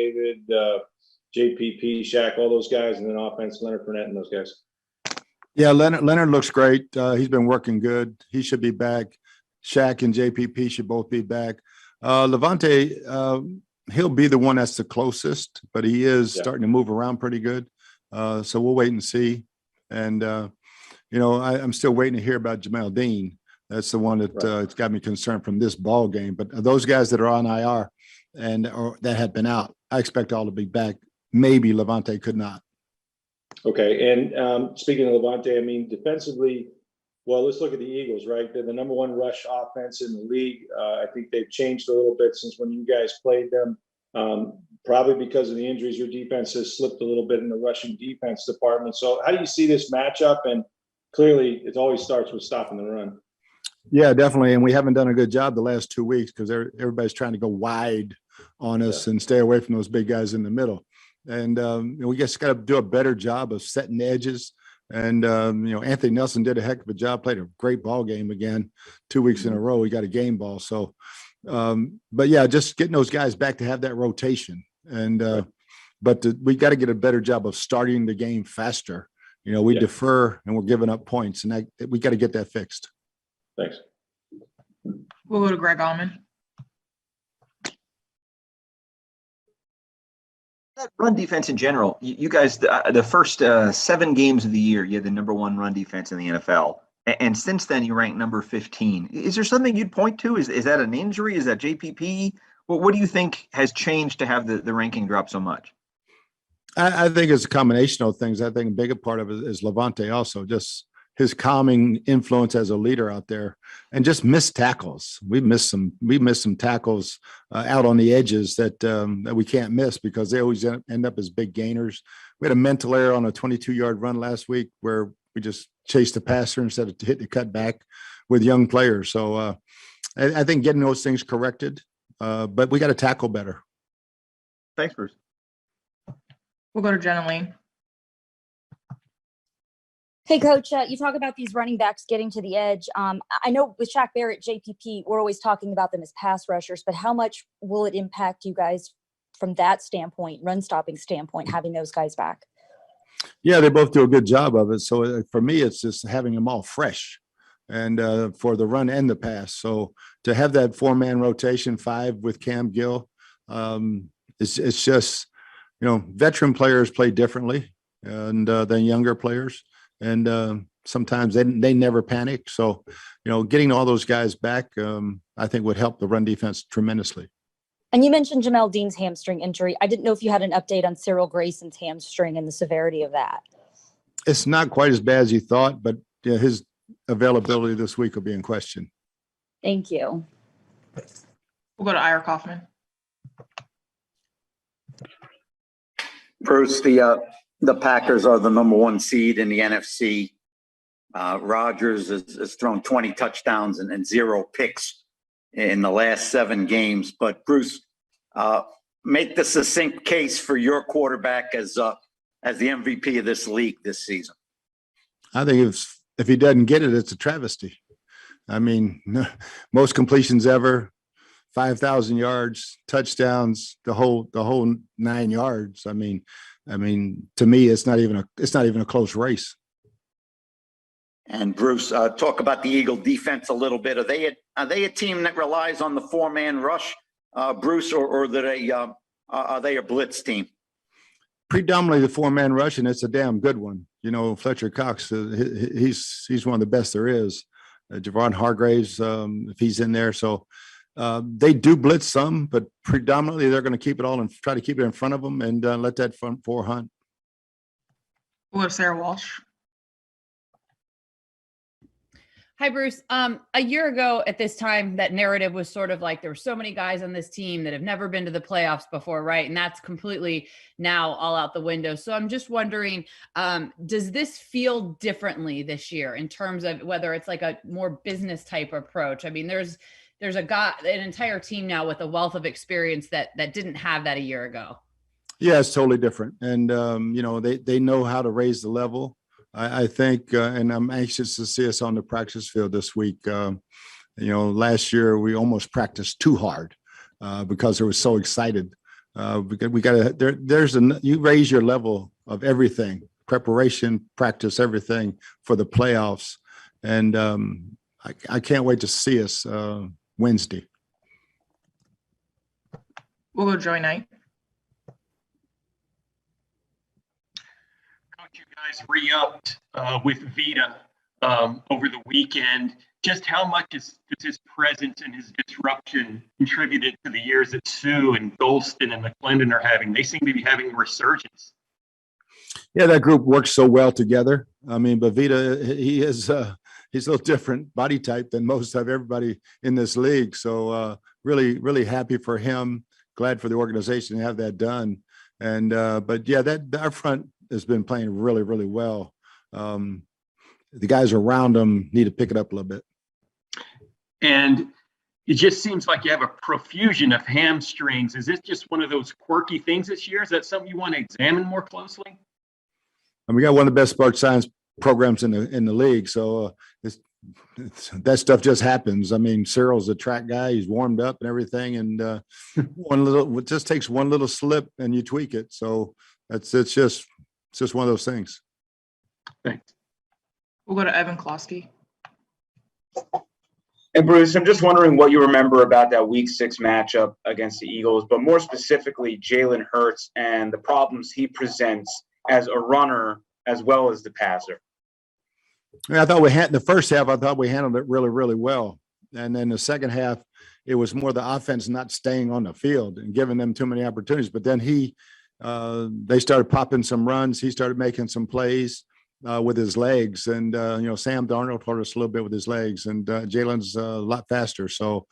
David, JPP, Shaq, all those guys, and then offense, Leonard Fournette and those guys. Yeah, Leonard looks great. He's been working good. He should be back. Shaq and JPP should both be back. Levante, he'll be the one that's the closest, but he is starting to move around pretty good. So we'll wait and see. And, I'm still waiting to hear about Jamel Dean. That's the one that it's got me concerned from this ball game. But those guys that are on IR or that have been out, I expect all to be back. Maybe Levante could not. Okay. And speaking of Levante, I mean, defensively, well, let's look at the Eagles, right? They're the number one rush offense in the league. I think they've changed a little bit since when you guys played them. Probably because of the injuries, your defense has slipped a little bit in the rushing defense department. So how do you see this matchup? And clearly, it always starts with stopping the run. Yeah, definitely. And we haven't done a good job the last 2 weeks because everybody's trying to go wide on us and stay away from those big guys in the middle. And we just got to do a better job of setting edges. And, Anthony Nelson did a heck of a job, played a great ball game again, 2 weeks in a row. He got a game ball. So, but yeah, just getting those guys back to have that rotation. And, but we got to get a better job of starting the game faster. We defer and we're giving up points, and we got to get that fixed. Thanks. We'll go to Greg Allman. That run defense in general, you guys, the first 7 games of the year, you had the number 1 run defense in the NFL. And since then, you rank number 15. Is there something you'd point to? Is that an injury? Is that JPP? What do you think has changed to have the ranking drop so much? I think it's a combination of things. I think a bigger part of it is Levante also, just his calming influence as a leader out there, and just missed tackles. We missed some tackles out on the edges that we can't miss because they always end up as big gainers. We had a mental error on a 22-yard run last week where we just chased the passer instead of hitting the cutback with young players. So I think getting those things corrected, but we got to tackle better. Thanks, Bruce. We'll go to Jenna Lane. Hey, Coach, you talk about these running backs getting to the edge. I know with Shaq Barrett, JPP, we're always talking about them as pass rushers, but how much will it impact you guys from that standpoint, run-stopping standpoint, having those guys back? Yeah, they both do a good job of it. So for me, it's just having them all fresh and for the run and the pass. So to have that 4-man rotation, 5 with Cam Gill, it's just, veteran players play differently and than younger players. And sometimes they never panic. So, getting all those guys back, I think would help the run defense tremendously. And you mentioned Jamel Dean's hamstring injury. I didn't know if you had an update on Cyril Grayson's hamstring and the severity of that. It's not quite as bad as you thought, but his availability this week will be in question. Thank you. We'll go to Ira Kaufman. Bruce, the Packers are the number 1 seed in the NFC. Rodgers has thrown 20 touchdowns and 0 picks in the last 7 games. But Bruce, make the succinct case for your quarterback as the MVP of this league this season. I think if he doesn't get it, it's a travesty. I mean, most completions ever, 5,000 yards, touchdowns, the whole 9 yards. I mean, to me, it's not even a close race. And Bruce, talk about the Eagle defense a little bit. Are they a team that relies on the 4-man rush, Bruce, or are they a blitz team? Predominantly the 4-man rush, and it's a damn good one. Fletcher Cox, he's one of the best there is. Javon Hargraves, if he's in there, so. They do blitz some, but predominantly they're going to keep it all and try to keep it in front of them and let that front 4 hunt. We'll go to Sarah Walsh. Hi, Bruce. A year ago at this time, that narrative was sort of like there were so many guys on this team that have never been to the playoffs before, right? And that's completely now all out the window. So I'm just wondering, does this feel differently this year in terms of whether it's like a more business type approach? I mean, there's an entire team now with a wealth of experience that didn't have that a year ago. Yeah, it's totally different. And, they know how to raise the level. I think, and I'm anxious to see us on the practice field this week. Last year we almost practiced too hard because they were so excited. we got to, you raise your level of everything, preparation, practice, everything for the playoffs. And I can't wait to see us Wednesday. We'll go Joey Knight. Coach, you guys re-upped with Vita over the weekend. Just how much does his presence and his disruption contributed to the years that Sue and Golston and McClendon are having? They seem to be having a resurgence. Yeah, that group works so well together. I mean, but Vita, he's a little different body type than most of everybody in this league. So really, really happy for him. Glad for the organization to have that done. And but yeah, our front has been playing really, really well. The guys around them need to pick it up a little bit. And it just seems like you have a profusion of hamstrings. Is this just one of those quirky things this year? Is that something you want to examine more closely? And we got one of the best sports science programs in the league. So that stuff just happens. I mean, Cyril's a track guy. He's warmed up and everything. And it just takes one little slip and you tweak it. So it's just one of those things. Thanks. We'll go to Evan Klosky. And Bruce, I'm just wondering what you remember about that Week 6 matchup against the Eagles, but more specifically, Jalen Hurts and the problems he presents as a runner as well as the passer. Yeah, I thought the first half, I thought we handled it really, really well. And then the second half, it was more the offense not staying on the field and giving them too many opportunities. But then they started popping some runs. He started making some plays with his legs. And, Sam Darnold hurt us a little bit with his legs. And Jalen's a lot faster. So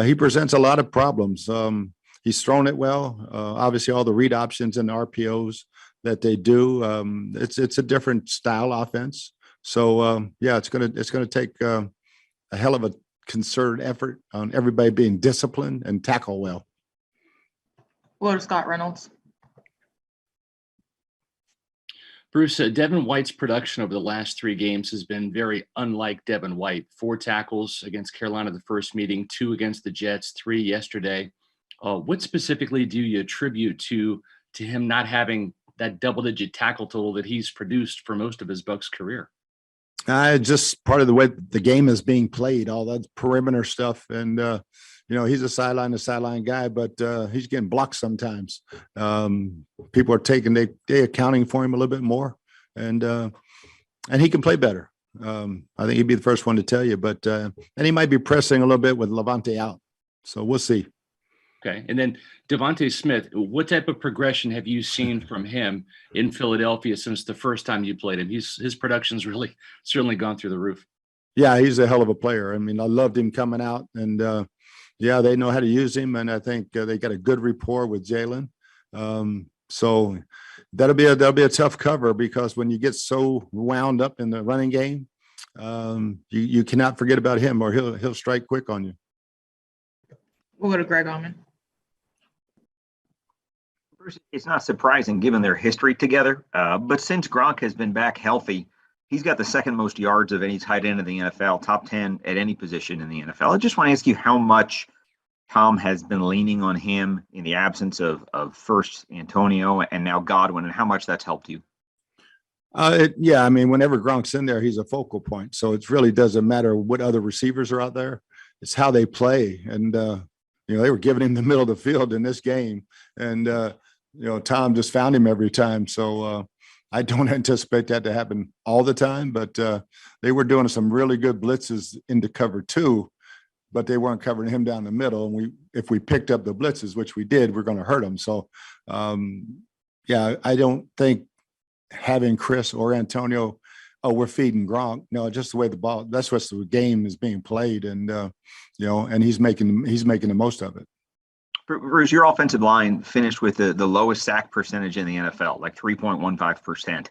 he presents a lot of problems. He's thrown it well. Obviously, all the read options and the RPOs that they do, it's a different style offense. So it's gonna take a hell of a concerted effort on everybody being disciplined and tackle well. We'll go to Scott Reynolds. Bruce, Devin White's production over the last 3 games has been very unlike Devin White. 4 tackles against Carolina the first meeting, 2 against the Jets, 3 yesterday. What specifically do you attribute to him not having that double-digit tackle total that he's produced for most of his Bucs career? Just part of the way the game is being played, all that perimeter stuff. And, he's a sideline to sideline guy, but he's getting blocked sometimes. People are they accounting for him a little bit more, and he can play better. I think he'd be the first one to tell you, but and he might be pressing a little bit with Levante out. So we'll see. Okay. And then Devontae Smith, what type of progression have you seen from him in Philadelphia since the first time you played him? His production's really certainly gone through the roof. Yeah, he's a hell of a player. I mean, I loved him coming out, and they know how to use him, and I think they got a good rapport with Jalen. So that'll be a tough cover, because when you get so wound up in the running game, you cannot forget about him, or he'll strike quick on you. We'll go to Greg Allman. It's not surprising given their history together, but since Gronk has been back healthy, he's got the second most yards of any tight end in the NFL, top 10 at any position in the NFL. I just want to ask you how much Tom has been leaning on him in the absence of first Antonio and now Godwin, and how much that's helped you. I mean, whenever Gronk's in there, he's a focal point. So it really doesn't matter what other receivers are out there. It's how they play. And, they were giving him the middle of the field in this game. And, Tom just found him every time. So I don't anticipate that to happen all the time, but they were doing some really good blitzes into cover 2, but they weren't covering him down the middle. And if we picked up the blitzes, which we did, we're going to hurt him. So, I don't think having Chris or Antonio, we're feeding Gronk. No, just the way that's what the game is being played. And, and he's making the most of it. Bruce, your offensive line finished with the lowest sack percentage in the NFL, like 3.15%.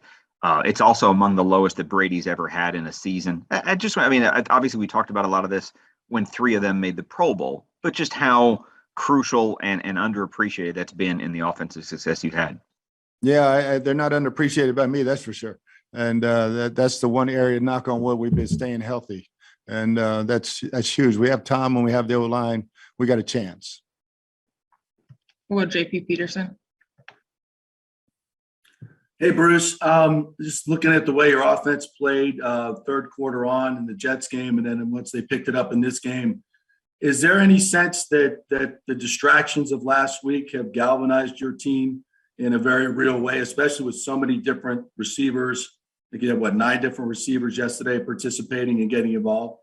It's also among the lowest that Brady's ever had in a season. Obviously we talked about a lot of this when 3 of them made the Pro Bowl, but just how crucial and underappreciated that's been in the offensive success you've had. Yeah, they're not underappreciated by me, that's for sure. And that's the one area, knock on wood, we've been staying healthy. And that's huge. We have Tom and we have the O-line. We got a chance. We'll go JP Peterson. Hey, Bruce, just looking at the way your offense played third quarter on in the Jets game, and then once they picked it up in this game, is there any sense that the distractions of last week have galvanized your team in a very real way, especially with so many different receivers? I think you had, 9 different receivers yesterday participating and getting involved?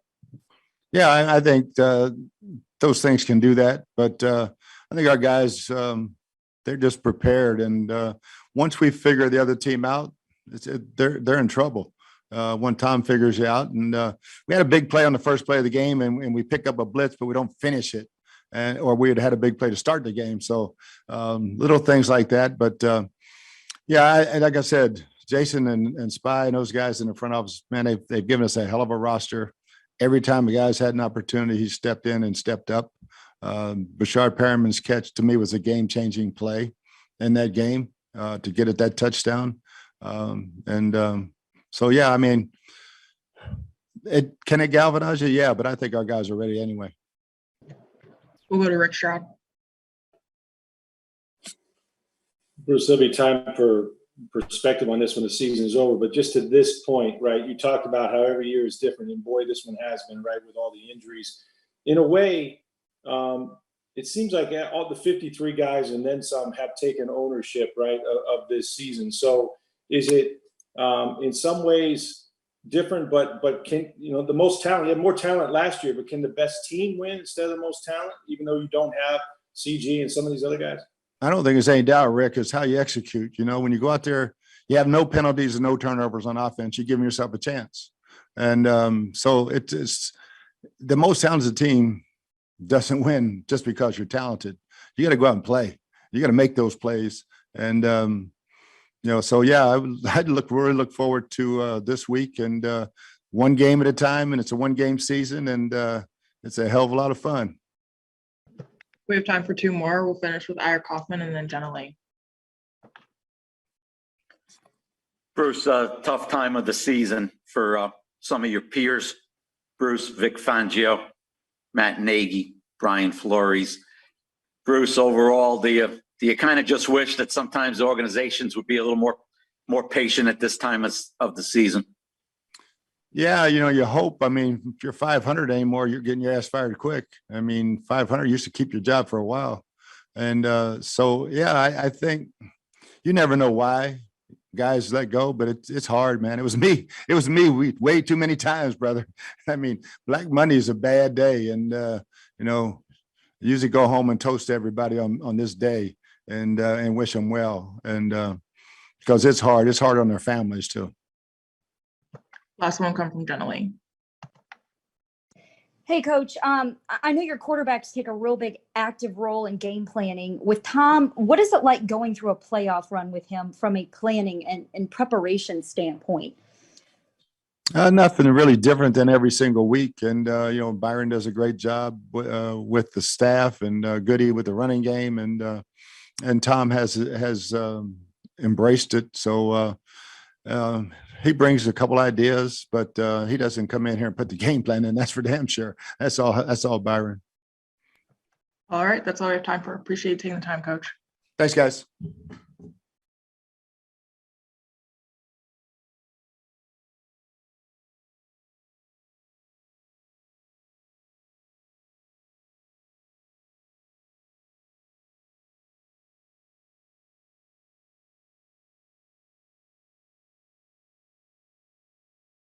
Yeah, I think those things can do that, but I think our guys, they're just prepared, and once we figure the other team out, they're in trouble. When Tom figures you out, and we had a big play on the first play of the game, and we pick up a blitz, but we don't finish it, or we had a big play to start the game. So little things like that, but yeah, like I said, Jason and Spy and those guys in the front office, man, they've given us a hell of a roster. Every time the guys had an opportunity, he stepped in and stepped up. Bashard Perriman's catch to me was a game-changing play in that game to get at that touchdown. So, yeah, I mean, can it galvanize you? Yeah, but I think our guys are ready anyway. We'll go to Rick Stroud. Bruce, there'll be time for perspective on this when the season is over, but just to this point, right, you talked about how every year is different, and boy, this one has been, right, with all the injuries. In a way, it seems like all the 53 guys and then some have taken ownership, right, of this season. So is it in some ways different, but can, the most talent, you had more talent last year, but can the best team win instead of the most talent, even though you don't have CG and some of these other guys? I don't think there's any doubt, Rick. It's how you execute. When you go out there, you have no penalties and no turnovers on offense. You're giving yourself a chance. And so it's the most talented team doesn't win just because you're talented. You got to go out and play. You got to make those plays. And, so, yeah, I'd really look forward to this week, and one game at a time, and it's a one-game season, and it's a hell of a lot of fun. We have time for 2 more. We'll finish with Ira Kaufman and then Jenna Lane. Bruce, tough time of the season for some of your peers. Bruce, Vic Fangio, Matt Nagy, Brian Flores. Bruce, overall, do you kind of just wish that sometimes organizations would be a little more patient at this time of the season? Yeah, you hope. I mean, if you're 500 anymore, you're getting your ass fired quick. I mean, 500 used to keep your job for a while. And so, yeah, I think you never know why guys let go, but it's hard, man. It was me way too many times, brother. I mean, Black Monday is a bad day. And, usually go home and toast everybody on this day and wish them well. And because it's hard on their families too. Last one come from Jenna Lane. Hey, Coach, I know your quarterbacks take a real big active role in game planning. With Tom, what is it like going through a playoff run with him from a planning and preparation standpoint? Nothing really different than every single week. And, Byron does a great job with the staff, and Goody with the running game. And Tom has embraced it. So he brings a couple ideas, but he doesn't come in here and put the game plan in. That's for damn sure. That's all Byron. All right. That's all we have time for. Appreciate you taking the time, Coach. Thanks, guys.